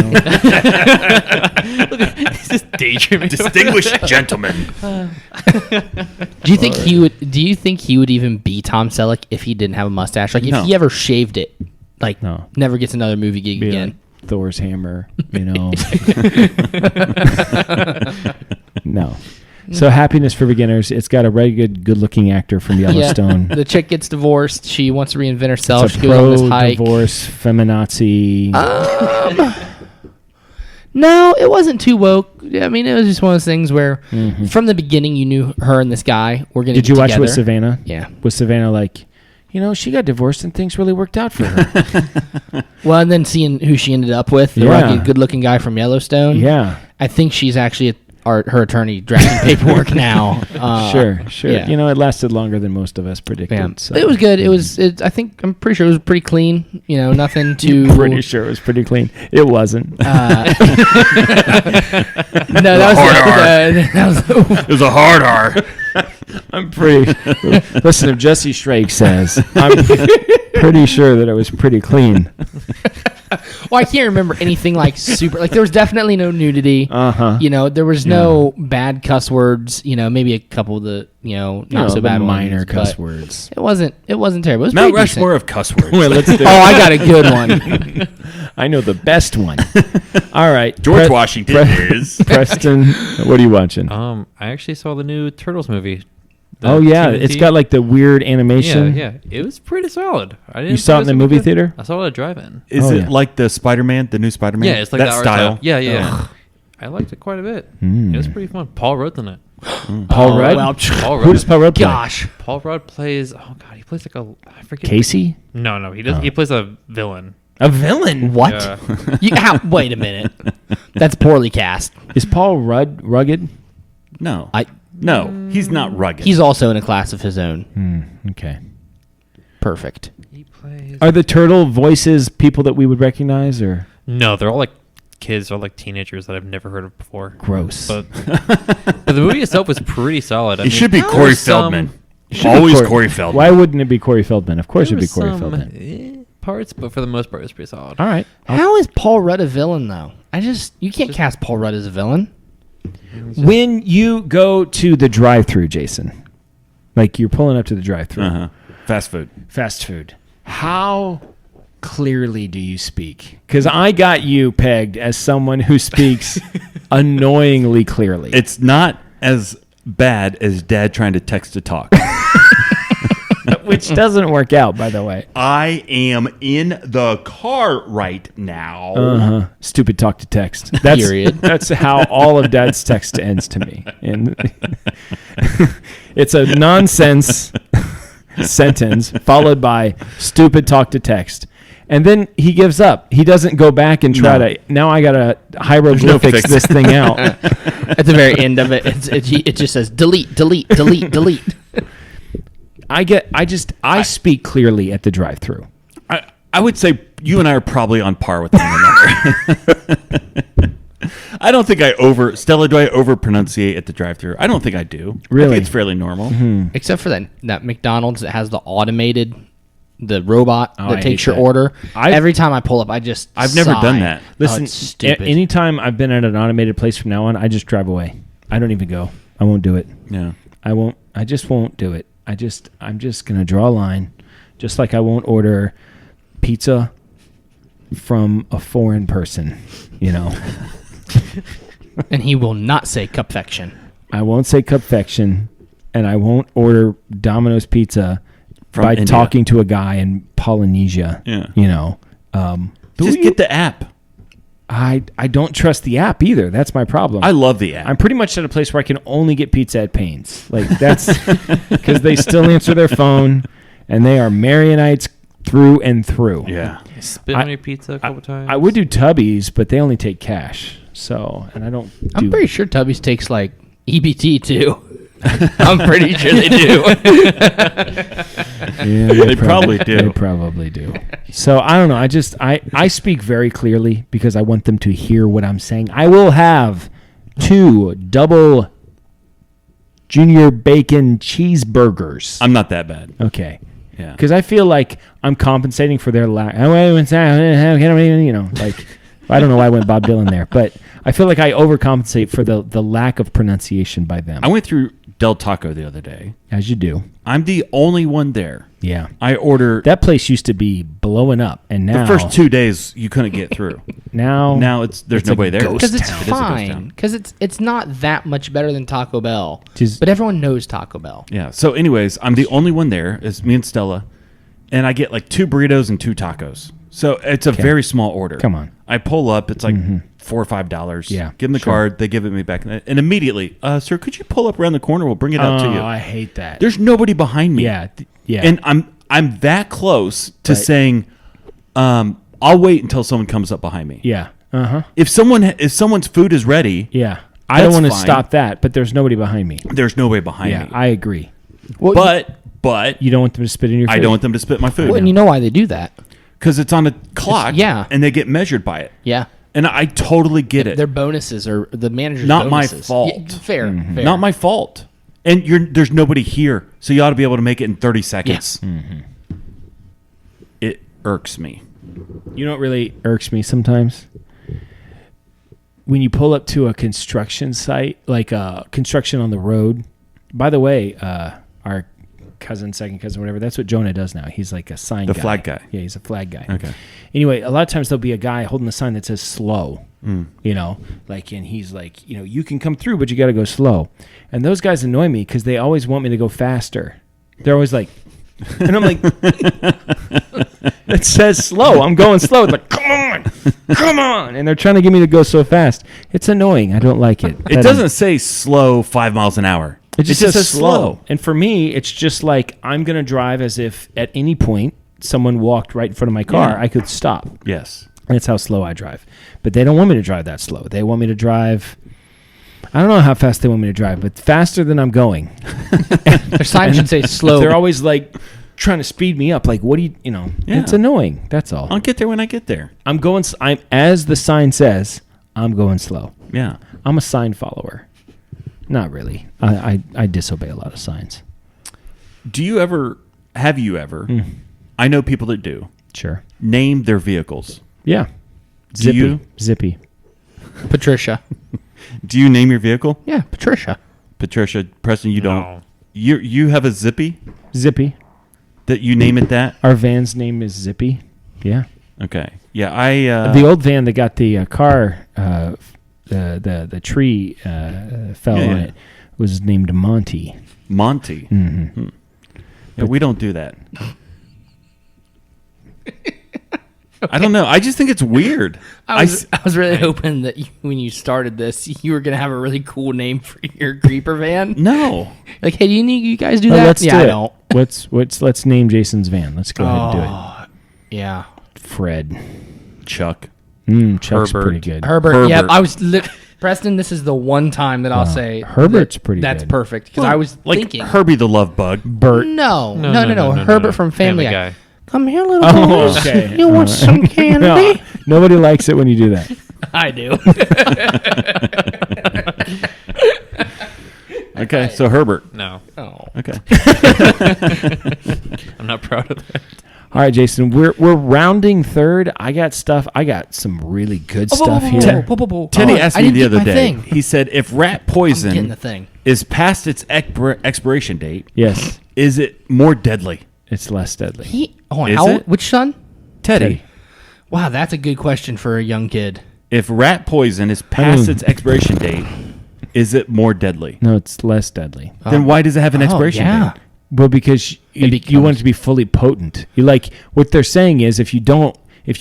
just daydreaming. Distinguished gentleman. Do you think he would? Do you think he would even be Tom Selleck if he didn't have a mustache? Like if No. he ever shaved it, like No. never gets another movie gig Be again. like Thor's hammer, No. So Happiness for Beginners. It's got a very good-looking actor from Yellowstone. The chick gets divorced. She wants to reinvent herself. It's a She goes on this hike. pro-divorce feminazi. No, it wasn't too woke. I mean, it was just one of those things where from the beginning you knew her and this guy were going to Did you watch with Savannah? Yeah. Was Savannah like, she got divorced and things really worked out for her? Well, and then seeing who she ended up with, the rugged, good-looking guy from Yellowstone. Yeah. I think she's actually her attorney drafting paperwork now. Sure. Yeah. It lasted longer than most of us predicted. Yeah. So. It was good. I'm pretty sure it was pretty clean. Nothing too. Pretty sure it was pretty clean. It wasn't. No, that was It was a hard R. I'm pretty. Listen, if Jesse Strake says, I'm pretty sure that it was pretty clean. Well, I can't remember anything like super. Like there was definitely no nudity. There was no bad cuss words. Maybe a couple of the not so bad minor ones, cuss but words. It wasn't terrible. It was Mount pretty decent. Rushmore of cuss words. Well, let's do Oh, I got a good one. I know the best one. All right, George Washington is. Preston, what are you watching? I actually saw the new Turtles movie. Oh yeah, it's got like the weird animation. Yeah. It was pretty solid. You saw it in the movie theater? I saw it at a drive-in. Is it like the Spider-Man, the new Spider-Man? Yeah, it's like that style. Yeah. I liked it quite a bit. It was pretty fun. Paul Rudd's in it. Paul Rudd? Well, Paul Who Rudd. does Paul Rudd play? gosh. Paul Rudd plays. Oh God, he plays like I forget. Casey? No, he does. He plays a villain. A villain? What? Yeah. Wait a minute. That's poorly cast. Is Paul Rudd rugged? No. No, he's not rugged. He's also in a class of his own. Okay. Perfect. He plays. Are the turtle voices people that we would recognize, or No, they're all like kids or like teenagers that I've never heard of before. gross? But the movie itself was pretty solid. It should be Corey there's some- Feldman. Always Corey Feldman. Why wouldn't it be Corey Feldman? Of course, there it'd be was Corey some, Feldman. parts, but for the most part, it was pretty solid. All right. How is Paul Rudd a villain though? You can't cast Paul Rudd as a villain. When you go to the drive-thru, Jason, like you're pulling up to the drive-thru, Fast food. fast food, how clearly do you speak? Because I got you pegged as someone who speaks annoyingly clearly. It's not as bad as Dad trying to text to talk. Which doesn't work out, by the way. I am in the car right now. Stupid talk to text. That's, Period. That's how all of Dad's text ends to me. And it's a nonsense sentence followed by stupid talk to text. And then he gives up. He doesn't go back and try to. Now I got to hieroglyphics this thing out. At the very end of it, it just says delete, delete, delete, delete. I speak clearly at the drive-thru. I would say you and I are probably on par with one another. I don't think Stella, do I over-pronunciate at the drive-thru? I don't think I do. Really? I think it's fairly normal. Except for that McDonald's that has the robot I that hate takes your that. order. I've- Every time I pull up, I've never done that. Listen, it's stupid. anytime I've been at an automated place from now on, I just drive away. I don't even go. I won't do it. Yeah. I won't. I just won't do it. I'm just gonna draw a line, just like I won't order pizza from a foreign person. And he will not say cupfection. I won't say cupfection, and I won't order Domino's pizza From by India. talking to a guy in Polynesia. Yeah. Who Just you- get the app. I don't trust the app either. That's my problem. I love the app. I'm pretty much at a place where I can only get pizza at Payne's. Like that's because they still answer their phone, and they are Maronites through and through. yeah. Spit on your pizza a couple times. I would do Tubby's, but they only take cash. So, and I don't. I'm pretty sure Tubby's takes like EBT too. I'm pretty sure they do. Yeah, They probably do. They probably do. So I don't know. I speak very clearly because I want them to hear what I'm saying. I will have 2 double junior bacon cheeseburgers. I'm not that bad. Okay. Yeah. Because I feel like I'm compensating for their lack. Like, I don't know why I went Bob Dylan there, but I feel like I overcompensate for the lack of pronunciation by them. I went through Del Taco the other day. As you do. I'm the only one there. Yeah. I order. That place used to be blowing up, and now The first 2 days you couldn't get through. now There's it's nobody a there. ghost Because it's town. It is a ghost fine. town. Because it's not that much better than Taco Bell. Just- But everyone knows Taco Bell. Yeah. So, anyways, I'm the only one there. It's me and Stella, and I get like 2 burritos and 2 tacos. So it's a very small order. Come on. I pull up. It's like $4 or $5. Yeah, Give them the sure. card. They give it me back, and immediately, sir, could you pull up around the corner? We'll bring it out to you. I hate that. There's nobody behind me. Yeah. Yeah. And I'm that close to Right. saying, I'll wait until someone comes up behind me. yeah. Uh-huh. If someone's food is ready, Yeah. I don't That's want to fine. stop that, but there's nobody behind me. there's nobody behind Yeah, me. I agree. Well, But You don't want them to spit in your food. I don't want them to spit my food well, and you know why they do that? because it's on a clock. yeah. and they get measured by it. Yeah. And I totally get it. Their bonuses are the manager's Not my bonuses. fault. Yeah, fair. Not my fault. And there's nobody here, so you ought to be able to make it in 30 seconds. It irks me. You know what really irks me sometimes? When you pull up to a construction site, like construction on the road. By the way, our second cousin, whatever, that's what Jonah does now. He's like a sign guy. The flag guy. Yeah, he's a flag guy. Okay. Anyway, a lot of times there'll be a guy holding a sign that says slow. You know, like, and he's like, you know, you can come through, but you got to go slow. And those guys annoy me because they always want me to go faster. They're always like, and I'm like, it says slow. I'm going slow. It's like, come on. And they're trying to get me to go so fast. It's annoying. I don't like it. It doesn't say slow 5 miles an hour. It just says slow. And for me, it's just like I'm going to drive as if at any point someone walked right in front of my car. Yeah. I could stop. Yes. That's how slow I drive. But they don't want me to drive that slow. They want me to drive, I don't know how fast they want me to drive, but faster than I'm going. Their sign should say slow. They're always like trying to speed me up. Like, what do you, Yeah. It's annoying. That's all. I'll get there when I get there. I'm as the sign says, I'm going slow. Yeah. I'm a sign follower. Not really. I disobey a lot of signs. Have you ever, I know people that do, Sure. name their vehicles. Yeah. Do you? Zippy. Patricia. Do you name your vehicle? Yeah, Patricia. Patricia, Preston, you don't. No. You have a Zippy Zippy. that you name it that? Our van's name is Zippy. Yeah. Okay. Yeah, The old van that got the car, the tree fell Yeah, on yeah. it was named Monty. Monty. Mm-hmm. Yeah, we don't do that. I don't know. I just think it's weird. I was really hoping that when you started this, you were gonna have a really cool name for your creeper van. No. Like, hey, do you guys do Oh, that? let's yeah, do I it. don't. Let's name Jason's van. Let's go ahead and do it. Yeah. Fred. Chuck. Chuck's Herbert. pretty good. Herbert. Yeah, Herbert. I was Preston. This is the one time that I'll say Herbert's pretty That's good. perfect because I was Like thinking Herbie the Love Bug. Bert. No. No. Herbert from Family Guy. Come here, little Oh, boys. okay. You want some candy? No, nobody likes it when you do that. I do. Okay, so Herbert. No, Oh. Okay. I'm not proud of that. All right, Jason, we're rounding third. I got some really good stuff here. Teddy Oh, asked I me didn't the get other my day. thing. He said, if rat I'm getting poison the thing. is past its expiration date, Yes, is it more deadly? it's less deadly. Is it? Which son? Teddy. Wow, that's a good question for a young kid. If rat poison is past its expiration date, is it more deadly? No, it's less deadly. Then why does it have an expiration yeah. date? Well, because you want it to be fully potent. You like what they're saying is if you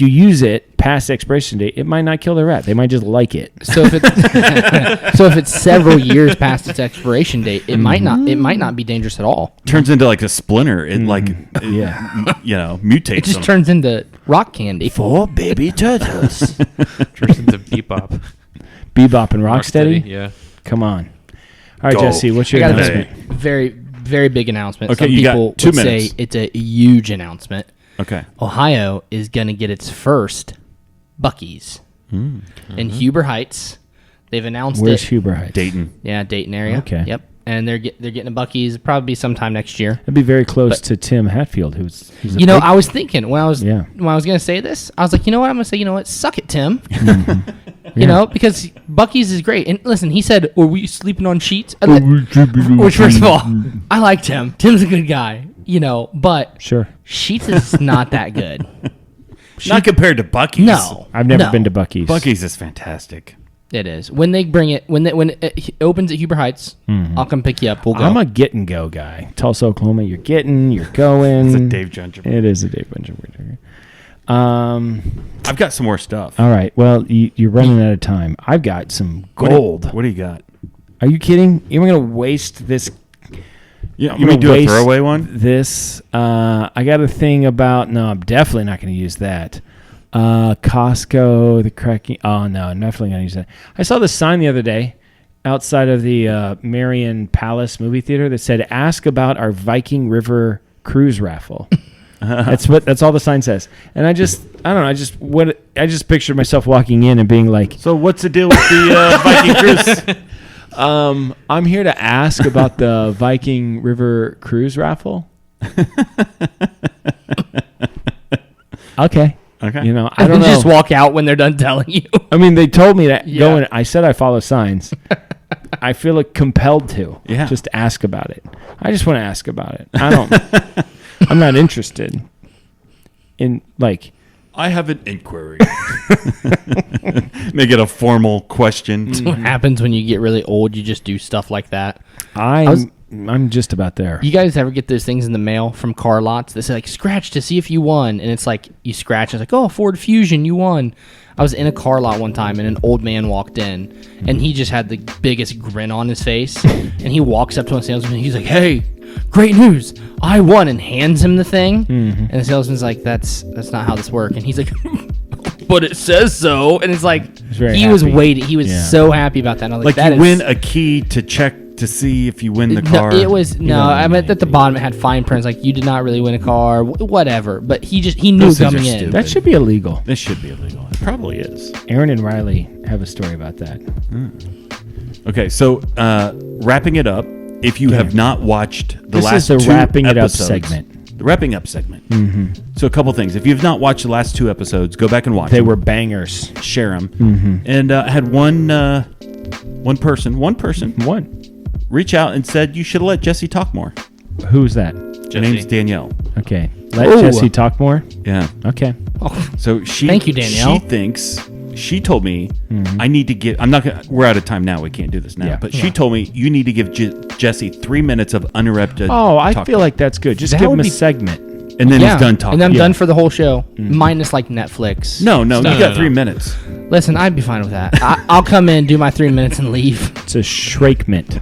use it past expiration date, it might not kill the rat. They might just like it. So if it's several years past its expiration date, it might not be dangerous at all. Turns into like a splinter. It Yeah. mutates It just them. turns into rock candy. For baby turtles. Turns into Bebop. Bebop and Rocksteady? Yeah. Come on. All right, Go. Jesse, what's I your got announcement? a very, very big announcement. Okay, Some you got people 2 would minutes. say it's a huge announcement. Okay. Ohio is going to get its first Buc-ee's in Huber Heights. They've announced Where's it. Huber Heights? Dayton. Yeah, Dayton area. Okay. Yep. And they're getting a Buc-ee's probably sometime next year. That'd be very close to Tim Hatfield, who's a You know, big- I was thinking when I was Yeah. going to say this, I was like, you know what? I'm going to say, you know what? Suck it, Tim. Mm-hmm. You know, because Buc-ee's is great. And listen, he said, "Were we sleeping on sheets?" Which, first of all, I liked him. Tim's a good guy, but Sure. Sheets is not that good. Not compared to Buc-ee's. No, I've never been to Buc-ee's. Buc-ee's is fantastic. It is. When they bring it, when it opens at Huber Heights, I'll come pick you up. We'll go. I'm a get and go guy. Tulsa, Oklahoma. You're going. It's a Dave Jones. It is a Dave Jones. I've got some more stuff. All right. Well, you're running out of time. I've got some gold. What do you got? Are you kidding? You're going to waste this. Yeah, you mean do a throwaway one? This. I got a thing about. No, I'm definitely not going to use that. Costco, the cracking. Oh no, I'm definitely going to use that. I saw this sign the other day outside of the Marion Palace movie theater that said, "Ask about our Viking River cruise raffle." That's all the sign says. And I don't know. I just pictured myself walking in and being like, "So what's the deal with the Viking cruise?" I'm here to ask about the Viking River cruise raffle. Okay. I don't know. Just walk out when they're done telling you. I mean, they told me to go in. I said I follow signs. I feel like compelled to just ask about it. I just want to ask about it. I'm not interested in I have an inquiry. Make it a formal question. That's what happens when you get really old. You just do stuff like that. I'm just about there. You guys ever get those things in the mail from car lots that say scratch to see if you won, and it's like you scratch, and it's like, Ford Fusion, you won. I was in a car lot one time, and an old man walked in, and he just had the biggest grin on his face, and he walks up to a salesman, and he's like, "Hey, great news, I won," and hands him the thing, and the salesman's like, that's not how this works, and he's like, "But it says so," and it's like, he was waiting, he was so happy about that, and I was like, you win a key to check to see if you win the car. I meant at the bottom it had fine prints like you did not really win a car, whatever. But he knew coming in. Stupid. That should be illegal. This should be illegal. It probably is. Aaron and Riley have a story about that. Okay, so wrapping it up. If you have not watched the last two episodes, the wrapping up segment. Mm-hmm. So a couple things. If you have not watched the last two episodes, go back and watch. They were bangers. Share them. And I had one person reach out and said you should have let Jesse talk more. Who's that? Her name's Danielle. Okay. Let Jesse talk more? Yeah. Okay. So thank you, Danielle. She told me I need to give, we're out of time now. We can't do this now. But she told me you need to give Jesse 3 minutes of uninterrupted I feel like that's good. Just give him a segment. And then he's done talking. And I'm done for the whole show. Minus Netflix. No, you got 3 minutes. Listen, I'd be fine with that. I'll come in, do my 3 minutes, and leave. It's a shrakement.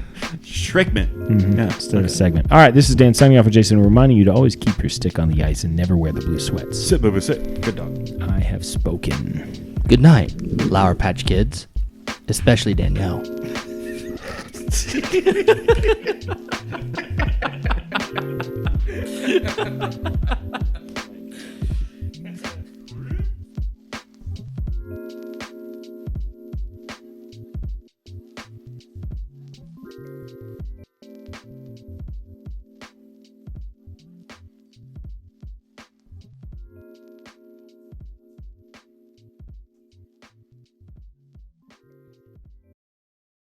Yeah, instead of a segment. All right, this is Dan signing off with Jason, reminding you to always keep your stick on the ice and never wear the blue sweats. Sit, Bubba, sit. Good dog. I have spoken. Good night, Lauer Patch Kids, especially Danielle.